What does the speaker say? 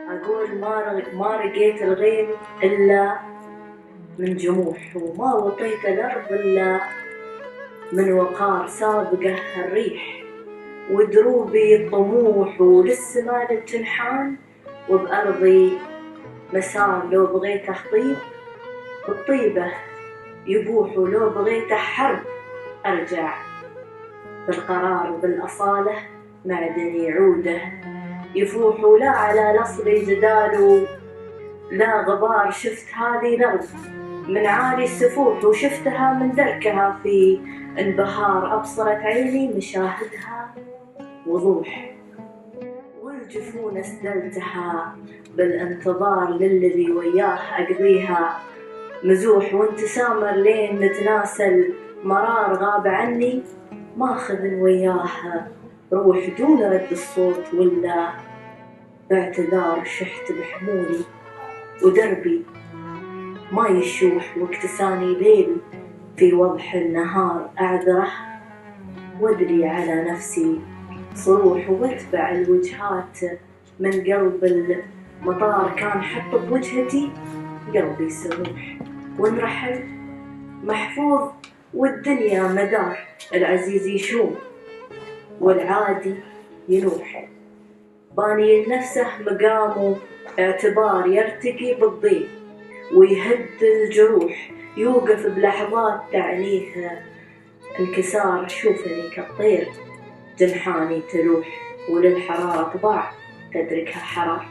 أقول ما رقيت الغيم إلا من جموح، وما وطيت الأرض إلا من وقار سابقه الريح، ودروبي الطموح وللسما للجنحان، وبأرضي مسار لو بغيت أخطيب بالطيبة يبوح، ولو بغيت حرب أرجع بالقرار وبالأصالة معدني عوده يفوح. ولا على نصبي جدال لا غبار، شفت هذه الأرض من عالي السفوح، وشفتها من دركها في انبهار، أبصرت عيني مشاهدها وضوح، والجفون اسدلتها بالانتظار للذي وياه أقضيها مزوح، وانت سامر لين نتناسى مرار غاب عني، ماخذ وياه روح دون رد الصوت، ولا باعتذار شحت بحمولي ودربي ما يشوح، واكتساني ليل في وضح النهار أعذره، وادري على نفسي صروح، واتبع الوجهات من قلب المطار، كان حط بوجهتي قلبي سموح، ونرحل محفوظ والدنيا مدار، العزيز يشوم والعادي ينوح، باني لنفسه مقام اعتبار، يرتقي بالضيق ويهد الجروح، يوقف بلحظات تعنيه انكسار، شوفني كالطير جنحاني تلوح، وللحرارة طباع تدركها حرار.